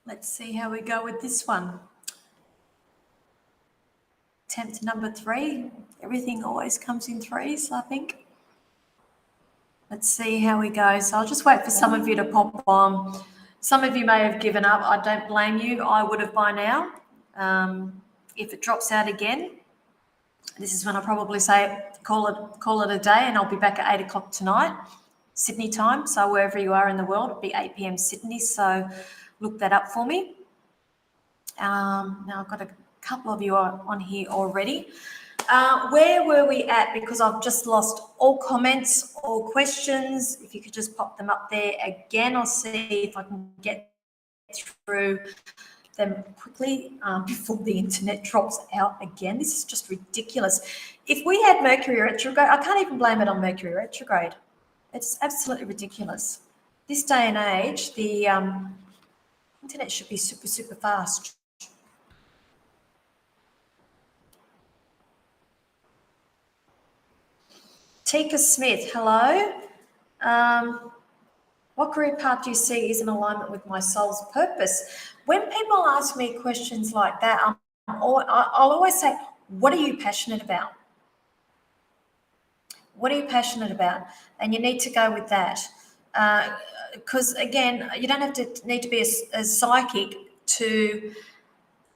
Let's see how we go with this one. Attempt number 3. Everything always comes in threes, I think. Let's see how we go. So I'll just wait for some of you to pop on. Some of you may have given up. I don't blame you. I would have by now. If it drops out again, this is when I probably say call it a day, and I'll be back at 8 o'clock tonight, Sydney time. So wherever you are in the world, it'll be 8 p.m. Sydney. So look that up for me. Now I've got a couple of you on here already. Where were we at? Because I've just lost all comments, all questions. If you could just pop them up there again, I'll see if I can get through them quickly before the internet drops out again. This is just ridiculous. If we had Mercury retrograde, I can't even blame it on Mercury retrograde. It's absolutely ridiculous. This day and age, the internet should be super, super fast. Tika Smith, hello. What career path do you see is in alignment with my soul's purpose? When people ask me questions like that, I'll always say, what are you passionate about? What are you passionate about? And you need to go with that. Because, again, you don't have to need to be a psychic to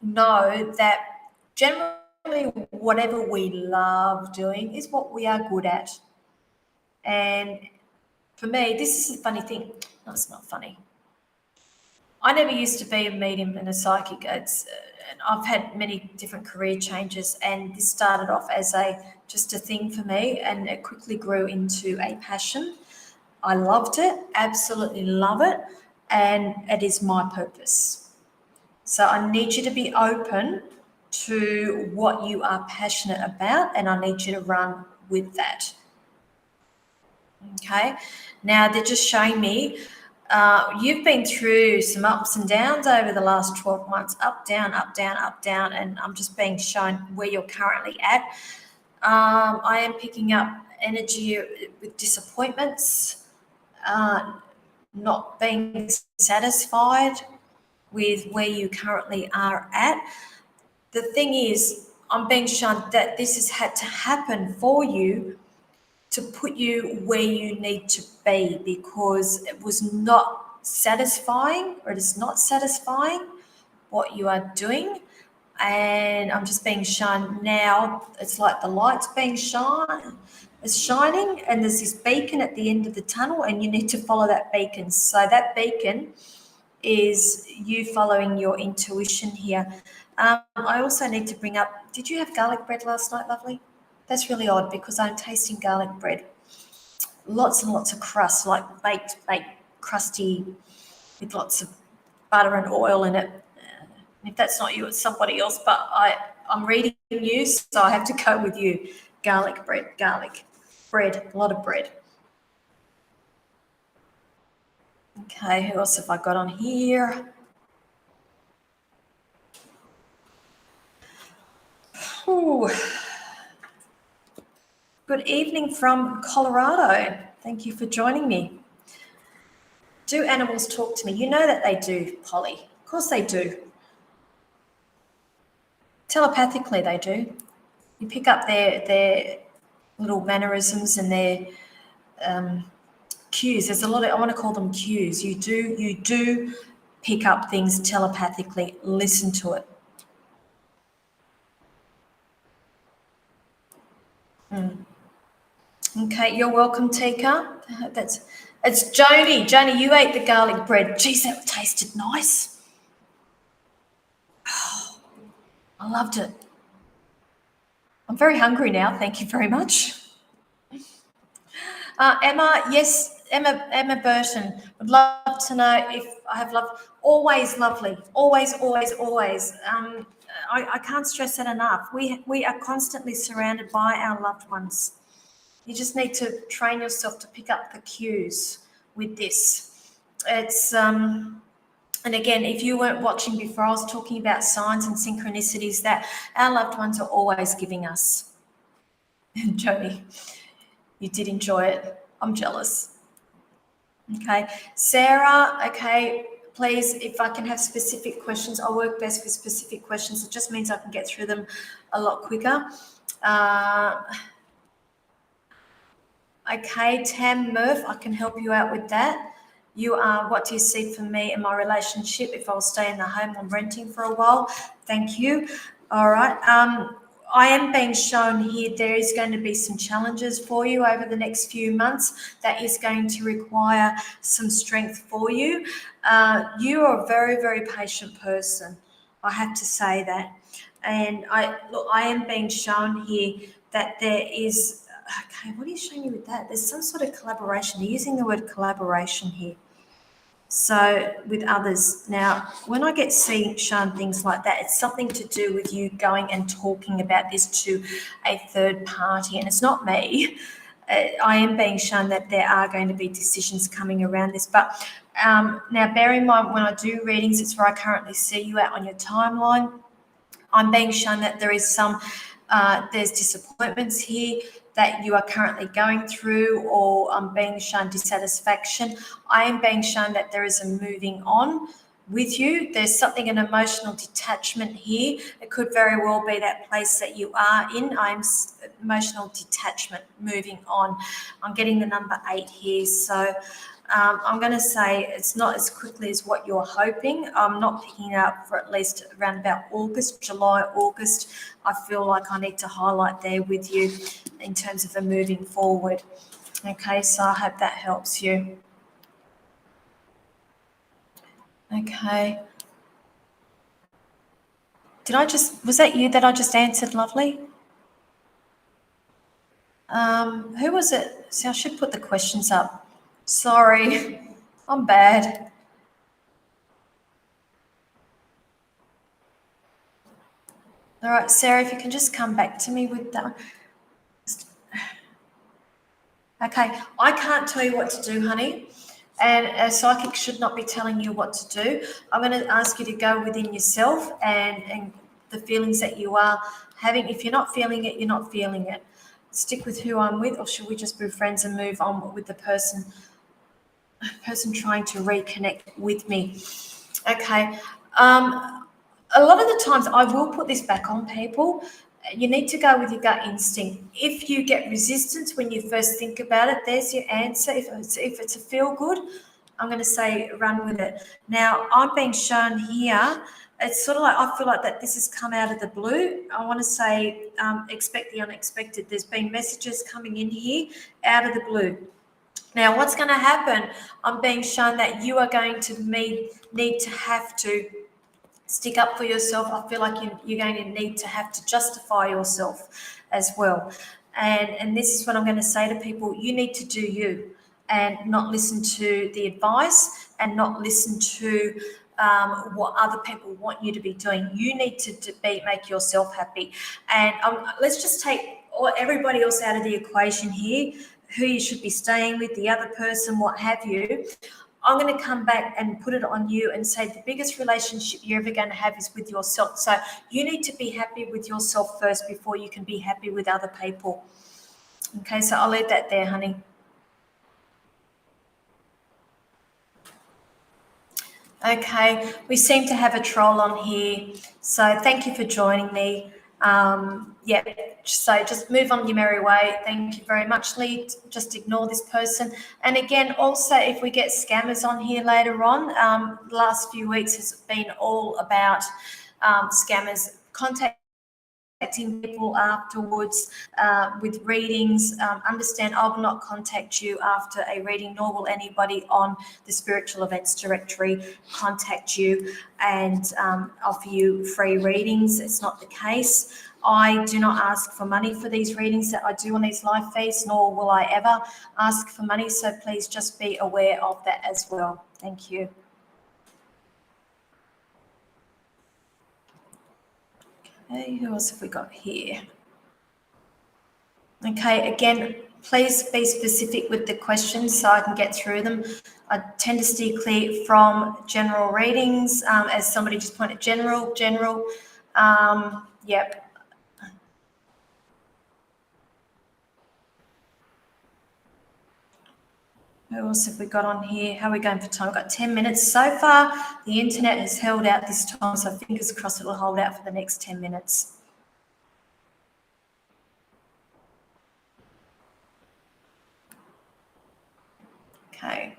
know that generally whatever we love doing is what we are good at. And for me, this is a funny thing. No, it's not funny. I never used to be a medium and a psychic. I've had many different career changes, and this started off as just a thing for me, and it quickly grew into a passion. I loved it, absolutely love it, and it is my purpose. So I need you to be open to what you are passionate about, and I need you to run with that. Okay, now they're just showing me you've been through some ups and downs over the last 12 months, up, down, up, down, up, down, and I'm just being shown where you're currently at. I am picking up energy with disappointments, not being satisfied with where you currently are at. The thing is, I'm being shown that this has had to happen for you to put you where you need to be, because it was not satisfying, or it is not satisfying what you are doing. And I'm just being shown now, it's like the light's being shining, and there's this beacon at the end of the tunnel, and you need to follow that beacon. So that beacon is you following your intuition here. I also need to bring up, did you have garlic bread last night, lovely? That's really odd, because I'm tasting garlic bread. Lots and lots of crust, like baked, crusty, with lots of butter and oil in it. If that's not you, it's somebody else, but I'm reading you, so I have to go with you. Garlic bread, a lot of bread. Okay, who else have I got on here? Ooh. Good evening from Colorado. Thank you for joining me. Do animals talk to me? You know that they do, Polly. Of course they do. Telepathically they do. You pick up their little mannerisms and their cues. There's a lot of, I want to call them cues. You do pick up things telepathically. Listen to it. Okay, you're welcome, Tika. It's Joni. Joni, you ate the garlic bread. Geez, that tasted nice. Oh, I loved it. I'm very hungry now. Thank you very much. Emma, yes, Emma Burton. Would love to know if I have love. Always lovely. Always, always, always. I can't stress that enough. We are constantly surrounded by our loved ones. You just need to train yourself to pick up the cues with this. It's and again, if you weren't watching before, I was talking about signs and synchronicities that our loved ones are always giving us. Joni, you did enjoy it. I'm jealous. Okay, Sarah. Okay, please, if I can have specific questions, I'll work best with specific questions. It just means I can get through them a lot quicker. Okay, Tam Murph, I can help you out with that. You are, what do you see for me in my relationship if I'll stay in the home I'm renting for a while? Thank you. All right. I am being shown here there is going to be some challenges for you over the next few months that is going to require some strength for you. You are a very, very patient person. I have to say that. And I am being shown here that there is, okay, what are you showing me with that? There's some sort of collaboration. They're using the word collaboration here. So with others. Now, when I get shown things like that, it's something to do with you going and talking about this to a third party, and it's not me. I am being shown that there are going to be decisions coming around this. But now, bear in mind, when I do readings, it's where I currently see you at on your timeline. I'm being shown that there is there's disappointments here that you are currently going through, or I'm being shown dissatisfaction. I am being shown that there is a moving on with you. There's something, an emotional detachment here. It could very well be that place that you are in. Emotional detachment, moving on. I'm getting the number 8 here. So I'm going to say it's not as quickly as what you're hoping. I'm not picking it up for at least around about August, July, August. I feel like I need to highlight there with you in terms of a moving forward. Okay, so I hope that helps you. Okay. Was that you that I just answered, lovely? Who was it? See, I should put the questions up. Sorry, I'm bad. All right, Sarah, if you can just come back to me with that. Okay, I can't tell you what to do, honey, and a psychic should not be telling you what to do. I'm going to ask you to go within yourself and the feelings that you are having. If you're not feeling it, you're not feeling it. Stick with who I'm with, or should we just be friends and move on with the person trying to reconnect with me? Okay. A lot of the times I will put this back on people. You need to go with your gut instinct. If you get resistance when you first think about it, there's your answer. If it's a feel good, I'm going to say run with it. Now, I'm being shown here, it's sort of like I feel like that this has come out of the blue. I want to say expect the unexpected. There's been messages coming in here out of the blue. Now, what's going to happen? I'm being shown that you are going to need to have to stick up for yourself. I feel like you're going to need to have to justify yourself as well. And this is what I'm going to say to people. You need to do you and not listen to the advice and not listen to what other people want you to be doing. You need to make yourself happy. And let's just take everybody else out of the equation here, who you should be staying with, the other person, what have you. I'm going to come back and put it on you and say the biggest relationship you're ever going to have is with yourself. So you need to be happy with yourself first before you can be happy with other people. Okay, so I'll leave that there, honey. Okay, we seem to have a troll on here. So thank you for joining me. Yeah, so just move on your merry way. Thank you very much, Lee. Just ignore this person. And again, also, if we get scammers on here later on, the last few weeks has been all about scammers contacting people afterwards with readings. Understand I will not contact you after a reading, nor will anybody on the spiritual events directory contact you and offer you free readings. It's not the case. I do not ask for money for these readings that I do on these live feeds, nor will I ever ask for money. So please just be aware of that as well. Thank you. Okay, who else have we got here? Okay, again, please be specific with the questions so I can get through them. I tend to steer clear from general readings, as somebody just pointed, general. Yep. Who else have we got on here? How are we going for time? We've got 10 minutes. So far, the internet has held out this time, so fingers crossed it will hold out for the next 10 minutes. Okay.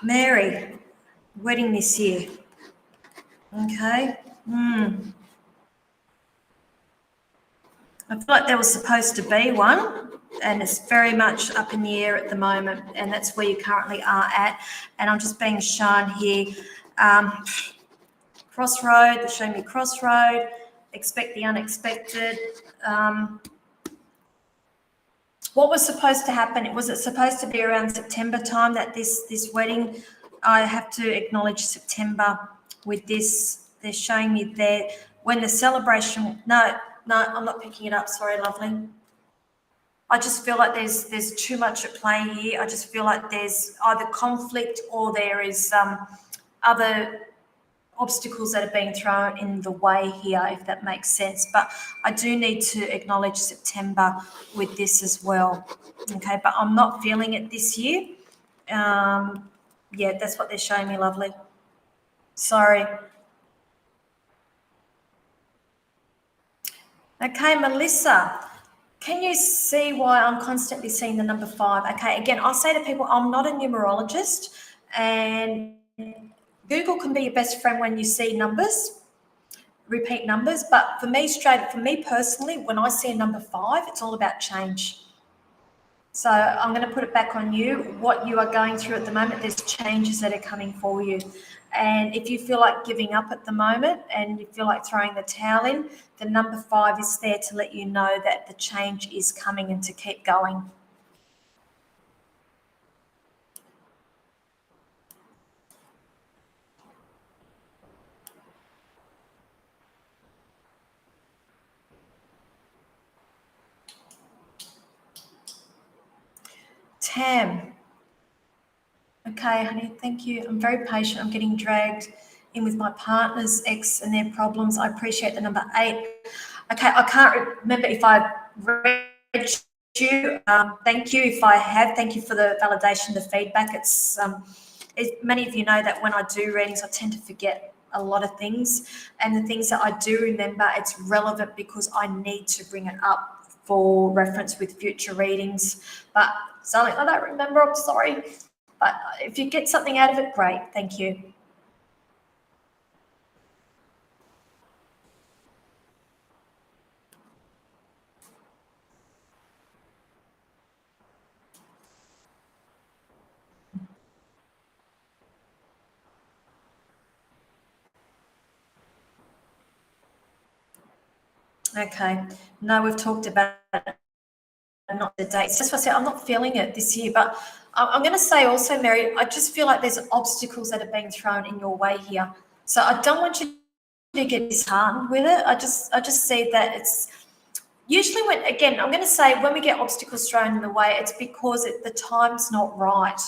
Mary, wedding this year. Okay. I feel like there was supposed to be one, and it's very much up in the air at the moment, and that's where you currently are at. And I'm just being shown here, crossroad, they're showing me crossroad, expect the unexpected. What was supposed to happen? Was it supposed to be around September time that this wedding? I have to acknowledge September with this. They're showing me there when the celebration. No, I'm not picking it up. Sorry, lovely. I just feel like there's too much at play here. I just feel like there's either conflict or there is other obstacles that are being thrown in the way here, if that makes sense. But I do need to acknowledge September with this as well. Okay, but I'm not feeling it this year. Yeah, that's what they're showing me, lovely. Sorry. Okay, Melissa, can you see why I'm constantly seeing the number 5? Okay, again, I'll say to people, I'm not a numerologist, and Google can be your best friend when you see numbers, repeat numbers. But for me personally, when I see a number 5, it's all about change. So I'm going to put it back on you. What you are going through at the moment, there's changes that are coming for you. And if you feel like giving up at the moment and you feel like throwing the towel in, the number 5 is there to let you know that the change is coming and to keep going. Tam. Okay, honey, thank you. I'm very patient. I'm getting dragged in with my partner's ex and their problems. I appreciate the number 8. Okay, I can't remember if I read you. Thank you if I have. Thank you for the validation, the feedback. It's many of you know that when I do readings, I tend to forget a lot of things. And the things that I do remember, it's relevant because I need to bring it up for reference with future readings. But something I don't remember, I'm sorry. But if you get something out of it, great. Thank you. Okay. No, we've talked about not the dates. That's why I said I'm not feeling it this year. But I'm going to say also, Mary, I just feel like there's obstacles that are being thrown in your way here. So I don't want you to get disheartened with it. I just see that it's usually when, again, I'm going to say when we get obstacles thrown in the way, it's because the time's not right.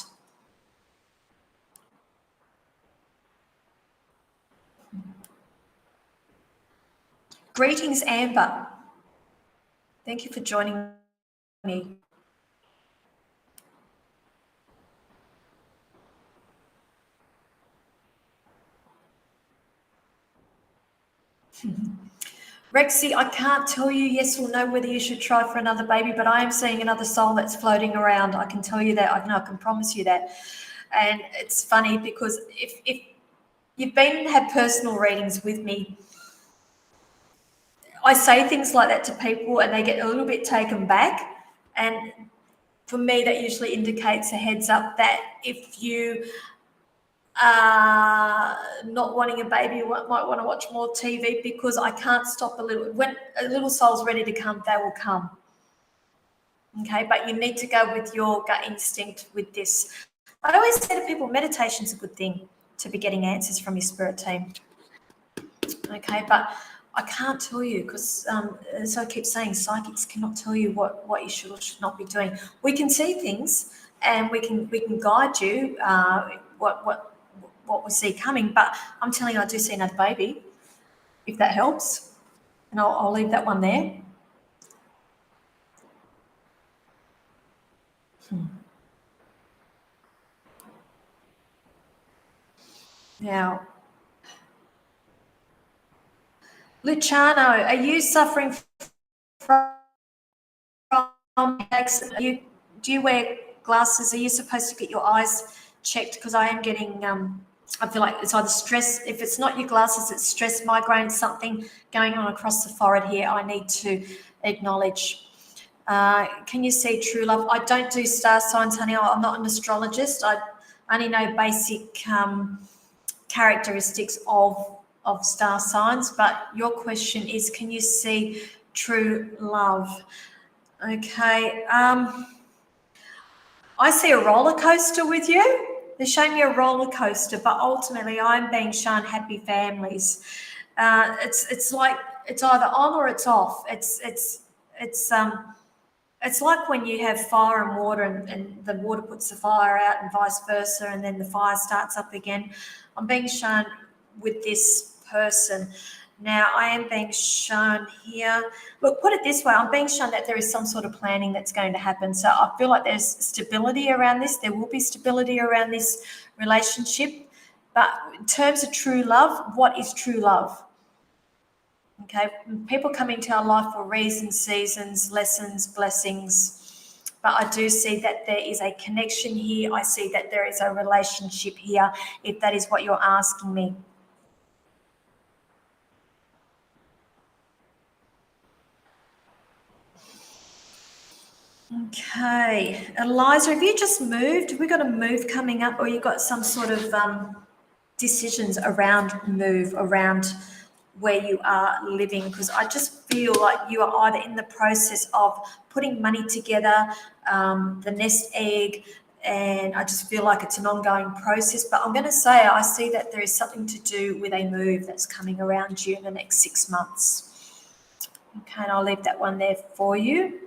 Greetings, Amber. Thank you for joining me. Rexy, I can't tell you yes or no whether you should try for another baby, but I am seeing another soul that's floating around. I can tell you that. I can promise you that. And it's funny because if you've had personal readings with me, I say things like that to people and they get a little bit taken back. And for me, that usually indicates a heads up that if you not wanting a baby, you might want to watch more TV, because I can't stop when a little soul's ready to come, they will come. Okay, but you need to go with your gut instinct with this. I always say to people, meditation's a good thing to be getting answers from your spirit team. Okay, but I can't tell you because, as I keep saying, psychics cannot tell you what you should or should not be doing. We can see things and we can guide you what we see coming. But I'm telling you, I do see another baby, if that helps. And I'll leave that one there. Now, Luciano, are you suffering from do you wear glasses? Are you supposed to get your eyes checked? Because I am getting I feel like it's either stress. If it's not your glasses, it's stress, migraine, something going on across the forehead here. I need to acknowledge. Can you see true love? I don't do star signs, honey. I'm not an astrologist. I only know basic characteristics of star signs. But your question is, can you see true love? Okay. I see a roller coaster with you. They're showing me a roller coaster, but ultimately I'm being shown happy families. It's like it's either on or it's off. It's like when you have fire and water, and the water puts the fire out, and vice versa, and then the fire starts up again. I'm being shown with this person. Now, I am being shown here. Look, put it this way, I'm being shown that there is some sort of planning that's going to happen. So I feel like there's stability around this. There will be stability around this relationship. But in terms of true love, what is true love? Okay, people come into our life for reasons, seasons, lessons, blessings. But I do see that there is a connection here. I see that there is a relationship here, if that is what you're asking me. Okay, Eliza, have you just moved? Have we got a move coming up, or you got some sort of decisions around move, around where you are living? Because I just feel like you are either in the process of putting money together, the nest egg, and I just feel like it's an ongoing process. But I'm going to say I see that there is something to do with a move that's coming around you in the next 6 months. Okay, and I'll leave that one there for you.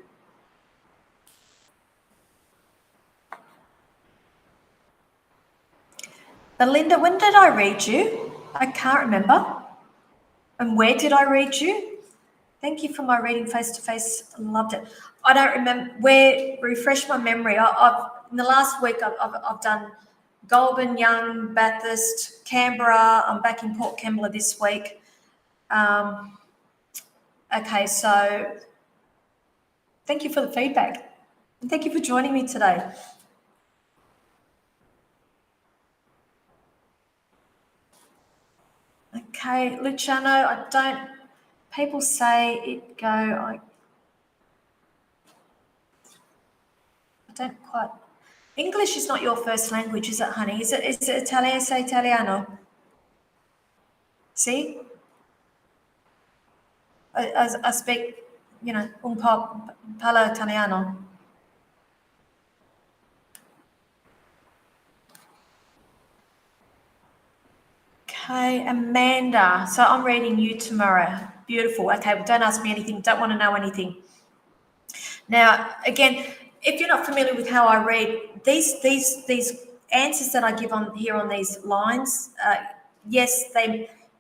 Belinda, when did I read you? I can't remember. And where did I read you? Thank you for my reading face to face. Loved it. I don't remember where. Refresh my memory. I've in the last week I've done Goulburn, Young, Bathurst, Canberra. I'm back in Port Kembla this week. Okay, so thank you for the feedback, and thank you for joining me today. Okay, Luciano, I don't. People say it go. I don't quite. English is not your first language, is it, honey? Is it Italiano? Say Italiano. See, I speak, un po' parlo Italiano. Okay, Amanda. So I'm reading you tomorrow. Beautiful. Okay, well, don't ask me anything. Don't want to know anything. Now, again, if you're not familiar with how I read, these answers that I give on here on these lines, yes,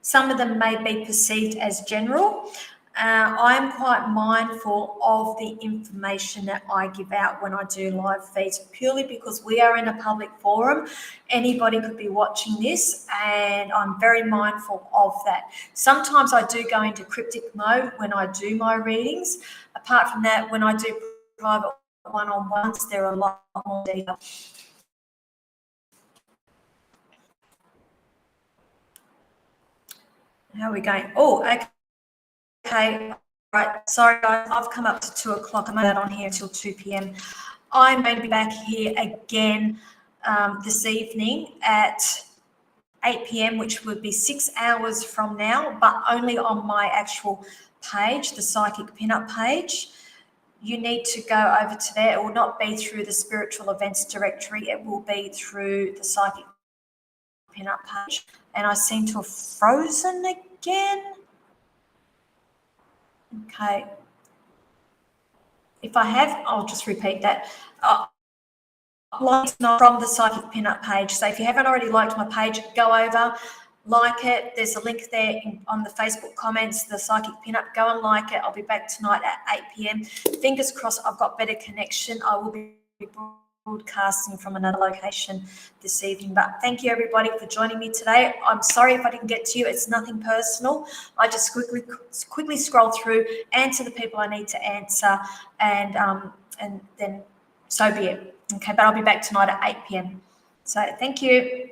some of them may be perceived as general. I'm quite mindful of the information that I give out when I do live feeds, purely because we are in a public forum. Anybody could be watching this, and I'm very mindful of that. Sometimes I do go into cryptic mode when I do my readings. Apart from that, when I do private one-on-ones, there are a lot more detail. How are we going? Oh, okay. Right. Sorry, guys. I've come up to 2 o'clock. I'm not on here until 2 p.m. I'm going to be back here again this evening at 8 p.m., which would be 6 hours from now, but only on my actual page, the Psychic Pinup page. You need to go over to there. It will not be through the Spiritual Events Directory. It will be through the Psychic Pinup page. And I seem to have frozen again. Okay. If I have, I'll just repeat that. likes from the Psychic Pinup page. So if you haven't already liked my page, go over, like it. There's a link there on the Facebook comments, the Psychic Pinup. Go and like it. I'll be back tonight at 8 p.m. Fingers crossed I've got better connection. I will be broadcasting from another location this evening. But thank you, everybody, for joining me today. I'm sorry if I didn't get to you. It's nothing personal. I just quickly scroll through, answer the people I need to answer, and then so be it. Okay, but I'll be back tonight at 8 p.m. So thank you.